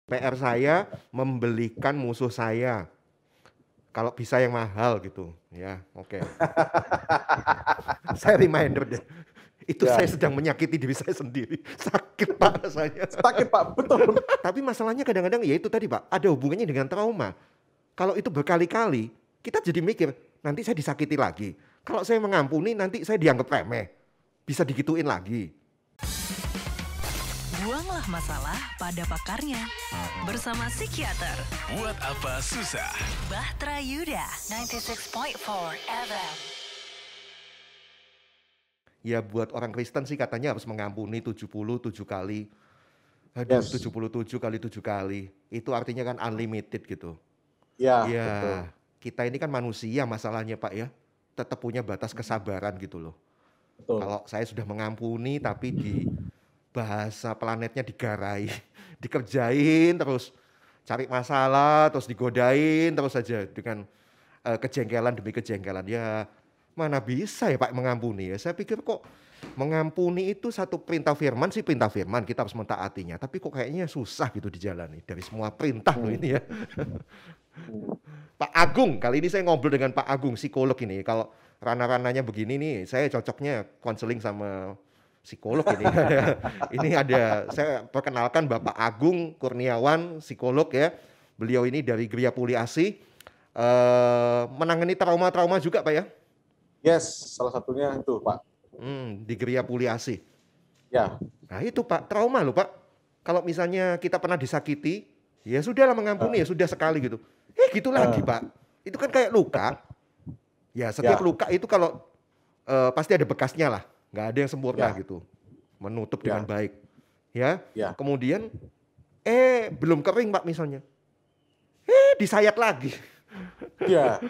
PR saya membelikan musuh saya. Kalau bisa yang mahal gitu, ya oke. Saya reminder deh. Itu Ya. saya sedang menyakiti diri saya sendiri. Sakit Pak rasanya. Sakit Pak, betul. Tapi masalahnya kadang-kadang ya itu tadi Pak, ada hubungannya dengan trauma. Kalau itu berkali-kali, kita jadi mikir, nanti saya disakiti lagi. Kalau saya mengampuni, nanti saya dianggap remeh. Bisa digituin lagi. Buanglah masalah pada pakarnya. Bersama psikiater Buat apa susah? Bahtera Yuda 96.4 FM. Ya buat orang Kristen sih katanya harus mengampuni 77 kali. Aduh, Yes. 77 kali 7 kali. Itu artinya kan unlimited gitu. Ya, Ya, betul. kita ini kan manusia masalahnya Pak ya. Tetap punya batas kesabaran gitu loh. Betul. Kalau saya sudah mengampuni tapi di bahasa planetnya digarai, dikerjain terus, cari masalah, terus digodain terus saja dengan kejengkelan demi kejengkelan. Ya, mana bisa ya Pak mengampuni ya. Saya pikir kok mengampuni itu satu perintah firman sih, perintah firman kita harus mentaatinya. Tapi kok kayaknya susah gitu dijalani dari semua perintah loh ini ya. Pak Agung, kali ini saya ngobrol dengan Pak Agung, psikolog ini. Kalau ranah-ranahnya begini nih, saya cocoknya konseling sama psikolog ini. Ini ada, saya perkenalkan Bapak Agung Kurniawan, psikolog ya. Beliau ini dari Gria Puli Asi, menangani trauma-trauma juga Pak ya? Yes, salah satunya itu Pak. Di Gria Puli Asi. Ya. Nah itu Pak, trauma loh Pak. Kalau misalnya kita pernah disakiti, ya sudahlah mengampuni ya sudah sekali gitu. Gitu lagi Pak. Itu kan kayak luka. Ya setiap luka itu kalau pasti ada bekasnya lah. Nggak ada yang sempurna gitu. Menutup dengan baik. Ya. Kemudian belum kering Pak misalnya. Disayat lagi. Iya.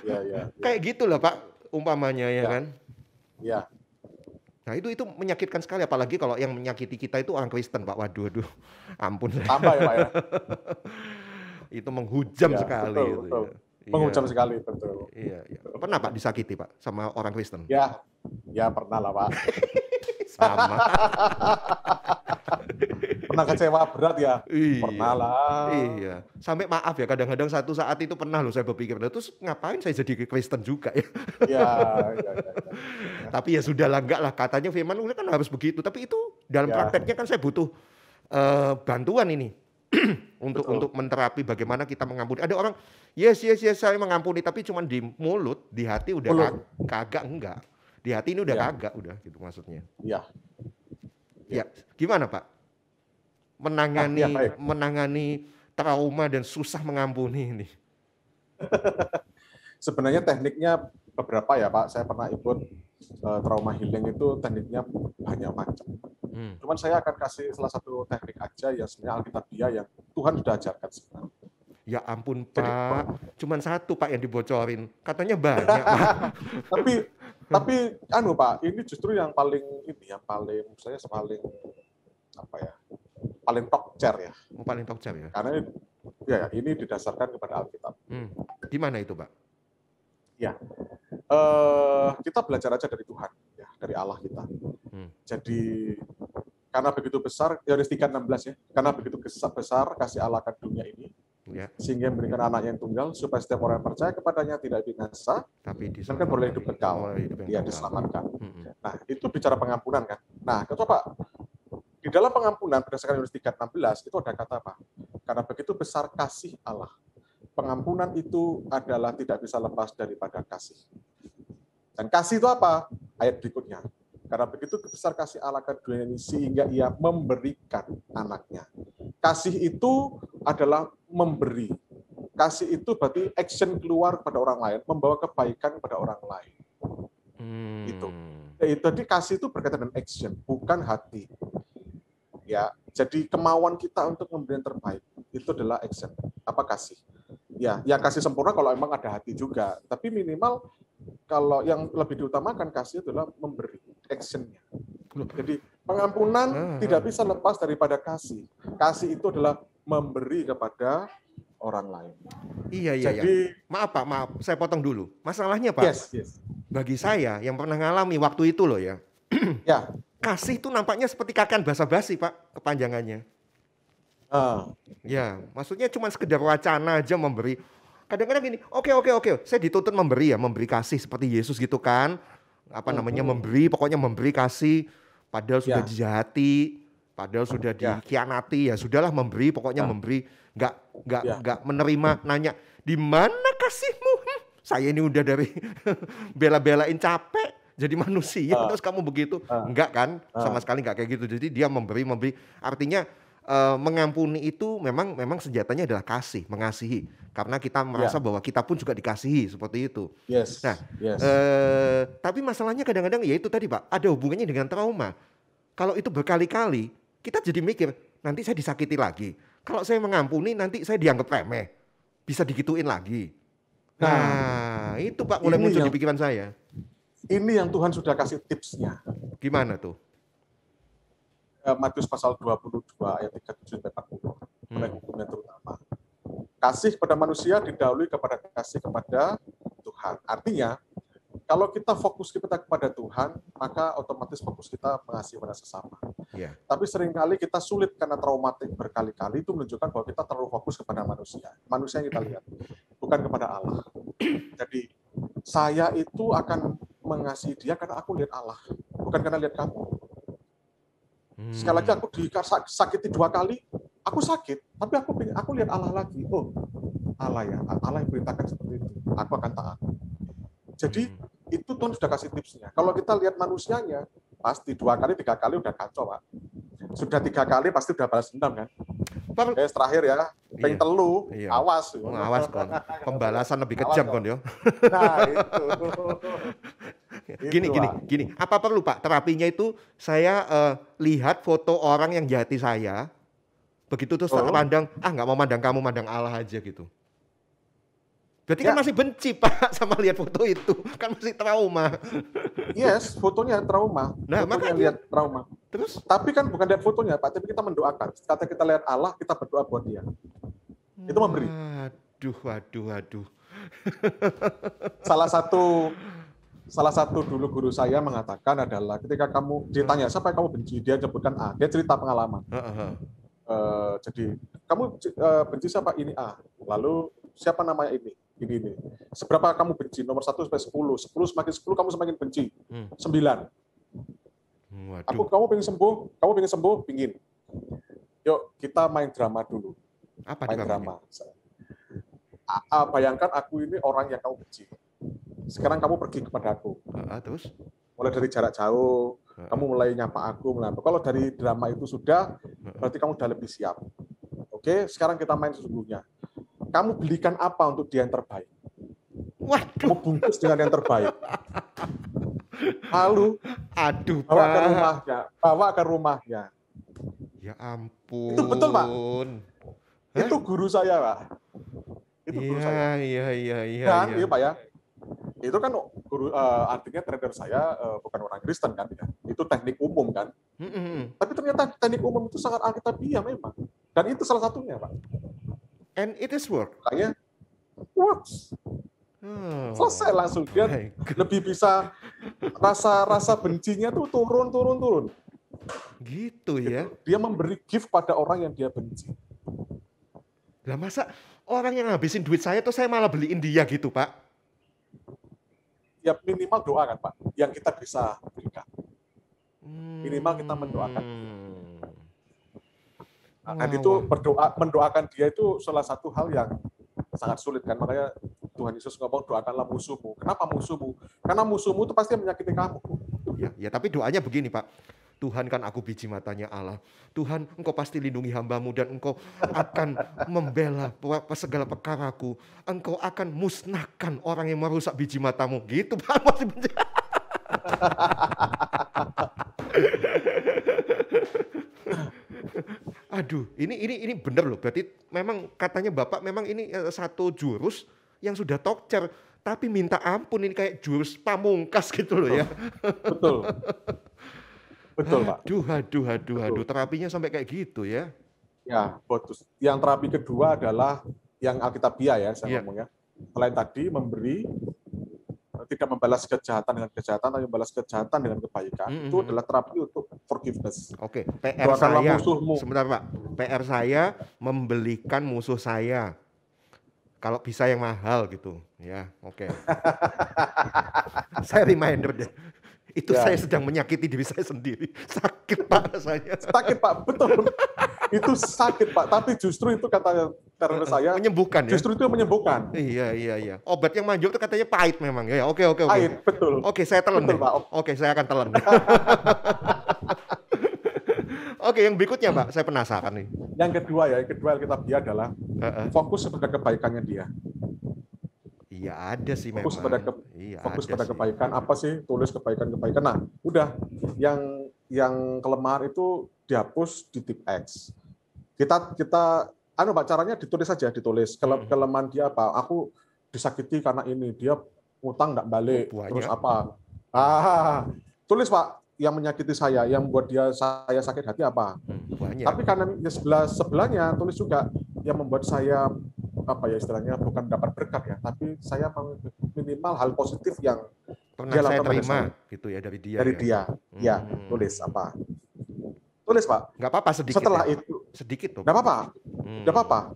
Kayak gitu lah Pak umpamanya ya kan. Iya. Nah itu menyakitkan sekali apalagi kalau yang menyakiti kita itu orang Kristen Pak. Waduh, ampun. Tambah ya Pak ya. Itu menghujam sekali. Betul. Ya. Menghujam sekali, betul. Iya. Pernah Pak disakiti Pak sama orang Kristen? Ya pernah lah Pak. Sama. Pernah kecewa berat ya? Iya. Pernah lah. Iya. Sampai maaf ya kadang-kadang satu saat itu pernah loh saya berpikir, terus ngapain saya jadi Kristen juga ya? Iya. Tapi ya sudahlah, enggak lah, katanya firman kan harus begitu. Tapi itu dalam prakteknya kan saya butuh bantuan ini. untuk menterapi bagaimana kita mengampuni. Ada orang yes saya mengampuni tapi cuma di mulut, di hati udah kagak enggak. Di hati ini udah kagak udah gitu maksudnya. Iya. Ya, gimana Pak? Menangani trauma dan susah mengampuni ini. Sebenarnya tekniknya beberapa ya Pak. Saya pernah ikut trauma healing itu tekniknya banyak macam. Cuman saya akan kasih salah satu teknik aja yang sebenarnya Alkitabiah yang Tuhan sudah ajarkan sebenarnya. Ya ampun Pak, cuman satu Pak yang dibocorin. Katanya banyak Pak. tapi Pak, ini justru yang paling paling top chair ya. Paling top chair ya. Karena ini didasarkan kepada Alkitab. Gimana itu Pak? Ya, kita belajar aja dari Tuhan, ya, dari Allah kita. Jadi karena begitu besar, Yohanes 3:16 ya, karena begitu besar kasih Allah akan dunia ini, sehingga memberikan anaknya yang tunggal supaya setiap orang yang percaya kepadanya tidak binasa, tapi boleh hidup kekal, diselamatkan. Nah itu bicara pengampunan kan. Nah coba di dalam pengampunan berdasarkan Yohanes 3:16 itu ada kata apa? Karena begitu besar kasih Allah. Pengampunan itu adalah tidak bisa lepas daripada kasih. Dan kasih itu apa? Ayat berikutnya. Karena begitu besar kasih Allah ke dunia ini sehingga ia memberikan anaknya. Kasih itu adalah memberi. Kasih itu berarti action keluar kepada orang lain, membawa kebaikan kepada orang lain. Itu. Jadi kasih itu berkaitan dengan action, bukan hati. Ya, jadi kemauan kita untuk memberi yang terbaik itu adalah action. Apa kasih? Ya, yang kasih sempurna kalau emang ada hati juga. Tapi minimal kalau yang lebih diutamakan kasih adalah memberi action-nya. Jadi pengampunan tidak bisa lepas daripada kasih. Kasih itu adalah memberi kepada orang lain. Iya. Jadi, maaf Pak, saya potong dulu. Masalahnya Pak, bagi saya yang pernah ngalami waktu itu loh ya. Kasih itu nampaknya seperti kakan basa-basi Pak, kepanjangannya. Ya, maksudnya cuma sekedar wacana aja memberi. Kadang-kadang gini, oke, saya dituntut memberi kasih seperti Yesus gitu kan. Apa namanya memberi, pokoknya memberi kasih. Padahal sudah dijahati, padahal sudah dikhianati, ya sudahlah memberi, pokoknya memberi. Nggak menerima, nanya di mana kasihmu? Saya ini udah dari bela-belain capek jadi manusia, terus kamu begitu? Enggak kan, sama sekali nggak kayak gitu. Jadi dia memberi. Artinya mengampuni itu memang senjatanya adalah kasih, mengasihi. Karena kita merasa bahwa kita pun juga dikasihi seperti itu. Yes. Nah, tapi masalahnya kadang-kadang ya itu tadi Pak, ada hubungannya dengan trauma. Kalau itu berkali-kali, kita jadi mikir, nanti saya disakiti lagi. Kalau saya mengampuni, nanti saya dianggap remeh. Bisa digituin lagi. Nah, itu Pak mulai muncul di pikiran saya. Ini yang Tuhan sudah kasih tipsnya. Gimana tuh? Matius pasal 22 ayat 37-40. Mengenai hukumnya terutama. Kasih kepada manusia didahului kepada kasih kepada Tuhan. Artinya, kalau kita fokus kita kepada Tuhan, maka otomatis fokus kita mengasihi pada sesama. Yeah. Tapi seringkali kita sulit karena traumatik berkali-kali, itu menunjukkan bahwa kita terlalu fokus kepada manusia. Manusia yang kita lihat, bukan kepada Allah. Jadi, saya itu akan mengasihi dia karena aku lihat Allah, bukan karena lihat kamu. Sekali lagi aku disakiti 2 kali, aku sakit, tapi aku lihat Allah lagi. Oh, Allah ya, Allah yang perintahkan seperti itu. Aku akan taat. Jadi itu Tuhan sudah kasih tipsnya. Kalau kita lihat manusianya, pasti 2 kali, 3 kali udah kacau, Pak. Sudah 3 kali pasti udah balas dendam kan. Terakhir ya, peng telu, awas. Awas kon. Pembalasan lebih kejam kon yo. Nah, itu. Gini. Apa perlu Pak terapinya itu saya lihat foto orang yang jahati saya, begitu terus pandang, nggak mau mandang kamu, mandang Allah aja gitu. Berarti kan masih benci Pak sama lihat foto itu, kan masih trauma. Yes, fotonya trauma. Nah, makanya lihat trauma. Terus? Tapi kan bukan lihat fotonya Pak, tapi kita mendoakan. Kata kita lihat Allah, kita berdoa buat dia. Itu memberi. Waduh. Salah satu dulu guru saya mengatakan adalah ketika kamu ditanya siapa yang kamu benci, dia sebutkan A, dia cerita pengalaman. Jadi kamu benci siapa? Ini A. Lalu siapa namanya ini? Ini. Seberapa kamu benci? Nomor 1 sampai 10. 10 semakin 10 kamu semakin benci. 9. Kamu pengen sembuh? Pingin. Yuk kita main drama dulu. Apa main drama? Bayangkan aku ini orang yang kamu benci. Sekarang kamu pergi kepada aku. Terus? Mulai dari jarak jauh, kamu mulai nyapa aku. Kalau dari drama itu sudah, berarti kamu sudah lebih siap. Oke, sekarang kita main sesungguhnya. Kamu belikan apa untuk dia yang terbaik? Waduh. Kamu bungkus dengan yang terbaik. Lalu, bawa ke rumahnya. Ya ampun. Itu betul, Pak. Itu guru saya, Pak. Itu guru saya. Iya. Dan, iya Pak ya. Itu kan guru, artinya trainer saya bukan orang Kristen kan, ya. Itu teknik umum kan. Tapi ternyata teknik umum itu sangat alkitabiah memang. Dan itu salah satunya, Pak. And it is work. Makanya works. Selesai langsung. Dia lebih bisa rasa bencinya tuh turun. Gitu ya. Dia memberi gift pada orang yang dia benci. Lah masa orang yang ngabisin duit saya tuh saya malah beliin dia gitu, Pak? Ya minimal doa kan, Pak, yang kita bisa berikan. Minimal kita mendoakan. Dan itu mendoakan dia itu salah satu hal yang sangat sulit kan. Makanya Tuhan Yesus ngomong doakanlah musuhmu. Kenapa musuhmu? Karena musuhmu itu pasti menyakiti kamu. Ya tapi doanya begini Pak. Tuhan kan aku biji matanya Allah. Tuhan engkau pasti lindungi hambamu dan engkau akan membela segala perkaraku. Engkau akan musnahkan orang yang merusak biji matamu. Gitu Pak. Masih benci. Aduh, ini bener loh. Berarti memang katanya Bapak memang ini satu jurus yang sudah tokcer, tapi minta ampun ini kayak jurus pamungkas gitu loh ya. Betul, Pak. Aduh, terapinya sampai kayak gitu ya. Ya, bagus. Yang terapi kedua adalah yang alkitabiah ya, saya ngomong ya. Selain tadi memberi, tidak membalas kejahatan dengan kejahatan, tapi membalas kejahatan dengan kebaikan. Itu adalah terapi untuk forgiveness. Oke, PR Doakanlah saya, musuhmu. sebentar Pak, PR saya membelikan musuh saya. Kalau bisa yang mahal gitu, ya, oke. Saya reminder deh. Itu Ya. saya sedang menyakiti diri saya sendiri. Sakit Pak rasanya. Sakit Pak, betul. Itu sakit Pak, tapi justru itu kata saya, Menyembuhkan ya? justru itu menyembuhkan. Iya. Obat yang manjur itu katanya pahit memang. Ya, oke. Pahit, betul. Oke, saya telan Betul, deh. Pak. Oke, saya akan telan. Oke, yang berikutnya Pak, saya penasaran nih. Yang kedua Alkitab dia adalah fokus pada kebaikannya dia. Iya ada sih memang. Fokus pada kebaikan. Apa sih? Tulis kebaikan. Nah, udah yang kelemahan itu dihapus di tip X. Kita Pak, caranya ditulis saja, kelemahan dia apa? Aku disakiti karena ini, dia utang nggak balik, terus apa? Tulis Pak, yang menyakiti saya, yang membuat saya sakit hati apa? Banyak. Tapi karena sebelahnya tulis juga yang membuat saya istilahnya bukan dapat berkat ya, tapi saya minimal hal positif yang pernah saya terima gitu ya dari dia. Ya, tulis apa? Tulis Pak. Nggak apa-apa sedikit. Setelah ya? itu sedikit tuh. Nggak apa-apa.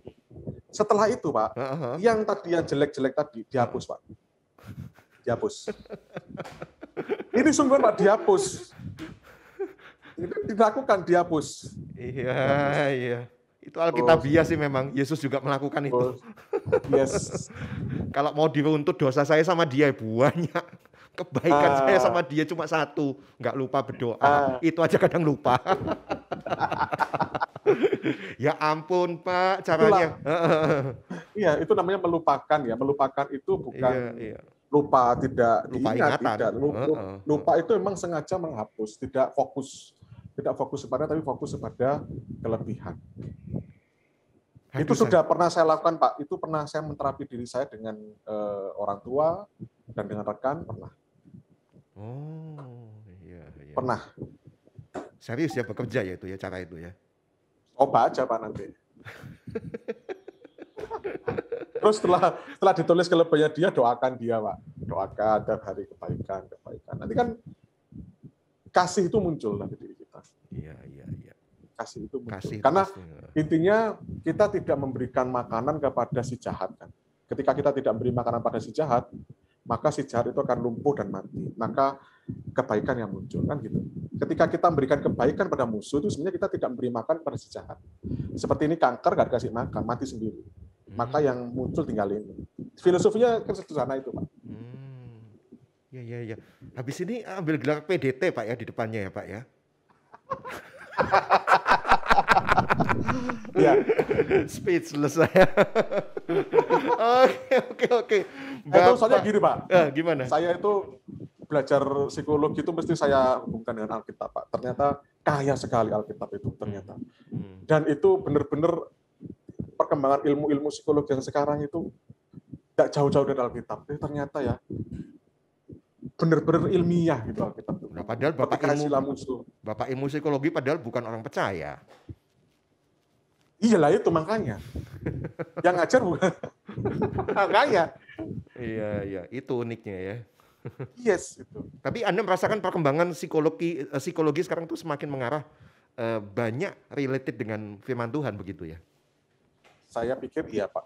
Setelah itu Pak, yang tadi yang jelek-jelek tadi dihapus Pak. Dihapus. Ini sungguh Pak, dihapus. Ini dilakukan, dihapus. Iya. Itu Alkitabiah sih memang. Yesus juga melakukan itu. Yes. Kalau mau diruntut dosa saya sama dia banyak. Kebaikan saya sama dia cuma satu. Nggak lupa berdoa. Itu aja kadang lupa. Ya ampun Pak, caranya. Iya, itu namanya melupakan ya. Melupakan itu bukan lupa tidak diingat, tidak. Lupa itu memang sengaja menghapus, tidak fokus kepada, tapi fokus kepada kelebihan. Itu sudah pernah saya lakukan Pak. Itu pernah saya menterapi diri saya dengan orang tua dan dengan rekan pernah. Iya. Pernah. Serius ya bekerja ya itu ya cara itu ya. Coba aja Pak nanti. Terus setelah ditulis kelebihannya dia, doakan dia Pak. Doakan tiap hari kebaikan. Nanti kan kasih itu muncul dari diri kita. Iya. Kasih itu muncul. Kasih Karena pasti. intinya kita tidak memberikan makanan kepada si jahat kan. Ketika kita tidak memberi makanan pada si jahat, maka si jahat itu akan lumpuh dan mati. Maka kebaikan yang muncul kan gitu. Ketika kita memberikan kebaikan pada musuh itu sebenarnya kita tidak memberi makan pada si jahat. Seperti ini kanker nggak dikasih makan, mati sendiri. Maka yang muncul tinggal ini. Filosofinya kan sederhana itu Pak. Iya. Habis ini ambil gelar PDT Pak ya di depannya ya Pak ya. Ya. Speechless saya. Oke. Itu soalnya gini Pak. Gimana? Saya itu belajar psikologi itu mesti saya hubungkan dengan Alkitab Pak. Ternyata kaya sekali Alkitab itu ternyata. Dan itu benar-benar perkembangan ilmu psikologi yang sekarang itu tidak jauh-jauh dari Alkitab. Ternyata ya benar-benar ilmiah gitu Alkitab. Nah, padahal Bapak ilmu psikologi padahal bukan orang percaya. Iyalah itu makanya. Yang ngajar bukan. Makanya. Iya, itu uniknya ya. Yes, itu. Tapi Anda merasakan perkembangan psikologi sekarang tuh semakin mengarah banyak related dengan firman Tuhan begitu ya? Saya pikir iya Pak.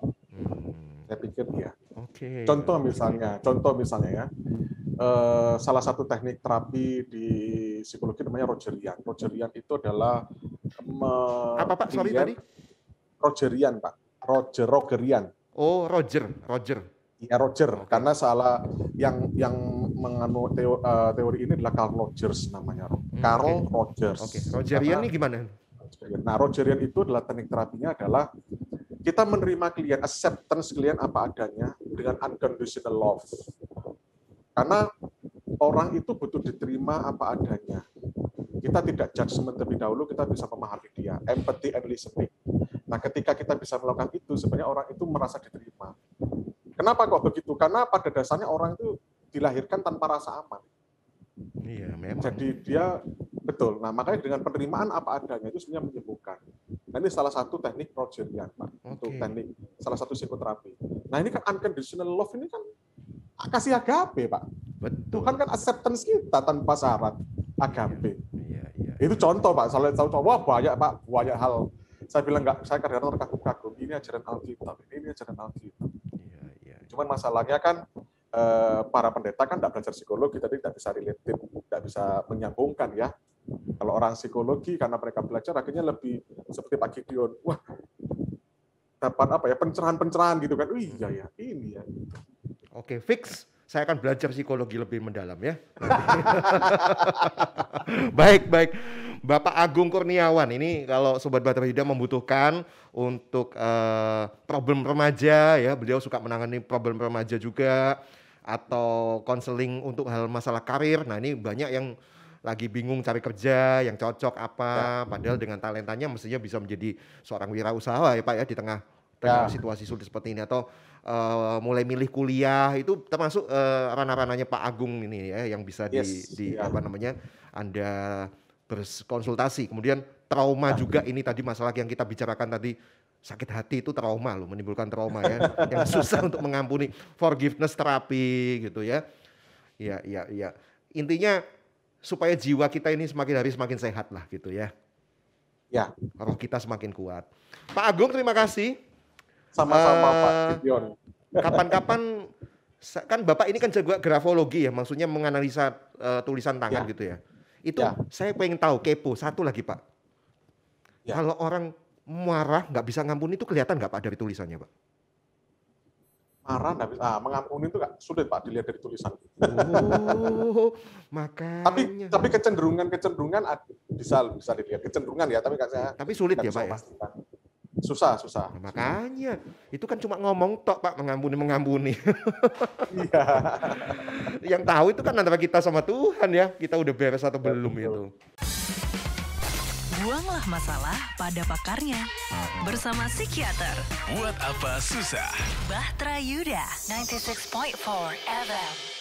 Saya pikir iya. Oke. Contoh misalnya ya, salah satu teknik terapi di psikologi namanya Rogerian. Rogerian itu adalah apa Pak? Sorry tadi? Rogerian Pak. Rogerian. Oh Roger. Ya Roger, karena salah yang menganu teori ini adalah Carl Rogers namanya. Carl Rogers. Oke. Rogerian ini gimana? Nah, Rogerian itu adalah teknik terapinya adalah kita menerima klien, acceptance klien apa adanya dengan unconditional love. Karena orang itu butuh diterima apa adanya. Kita tidak judgment terlebih dahulu, kita bisa memahami dia, empathy and listening. Nah, ketika kita bisa melakukan itu, sebenarnya orang itu merasa diterima. Kenapa kok begitu? Karena pada dasarnya orang itu dilahirkan tanpa rasa aman. Iya, memang. Jadi dia betul. Nah, makanya dengan penerimaan apa adanya itu sebenarnya menyembuhkan. Nah, ini salah satu teknik Rogerian, Pak. Untuk teknik salah satu psikoterapi. Nah, ini kan unconditional love ini kan kasih agape, Pak. Betul. Tuhan kan acceptance kita tanpa syarat agape. Iya. Itu contoh Pak, soalnya tahu wah banyak Pak, banyak hal. Saya bilang enggak, saya kadang terkagum-kagum. Ini ajaran Alkitab, ini ajaran Alkitab. Iya. Cuman masalahnya kan para pendeta kan enggak belajar psikologi, tadi enggak bisa related, enggak bisa menyambungkan ya. Kalau orang psikologi karena mereka belajar akhirnya lebih seperti Pak Gideon, wah dapat apa ya pencerahan-pencerahan gitu kan. Iya ya, ini ya. Oke, fix. Saya akan belajar psikologi lebih mendalam ya. Baik. Bapak Agung Kurniawan, ini kalau Sobat Bahtera Yuda membutuhkan untuk problem remaja ya, beliau suka menangani problem remaja juga, atau konseling untuk hal masalah karir. Nah ini banyak yang lagi bingung cari kerja, yang cocok apa, padahal dengan talentanya mestinya bisa menjadi seorang wirausaha ya Pak ya, di tengah situasi sulit seperti ini, atau mulai milih kuliah, itu termasuk ranah-ranahnya Pak Agung ini ya, yang bisa apa namanya Anda berkonsultasi. Kemudian trauma juga, ini tadi masalah yang kita bicarakan tadi, sakit hati itu trauma loh, menimbulkan trauma ya, yang susah untuk mengampuni, forgiveness terapi gitu ya. Ya. Intinya supaya jiwa kita ini semakin hari semakin sehat lah gitu ya. Ya. Roh kita semakin kuat. Pak Agung, terima kasih. Sama-sama Pak Gideon. Kapan-kapan, kan Bapak ini kan juga grafologi ya, maksudnya menganalisa tulisan tangan gitu ya. Itu saya pengen tahu, kepo, satu lagi Pak. Kalau orang marah nggak bisa ngampuni itu kelihatan nggak Pak dari tulisannya Pak? Marah nggak bisa, mengampuni itu nggak sulit Pak dilihat dari tulisan. Oh, makanya. Tapi kecenderungan bisa dilihat kecenderungan ya, tapi sulit ya Pak ya. Susah. Nah, makanya itu kan cuma ngomong tok Pak, mengampuni. Iya. Yang tahu itu kan antara kita sama Tuhan ya, kita udah beres atau belum itu. Buanglah masalah pada pakarnya bersama psikiater. Buat apa susah? Bahtera Yuda 96.4 FM.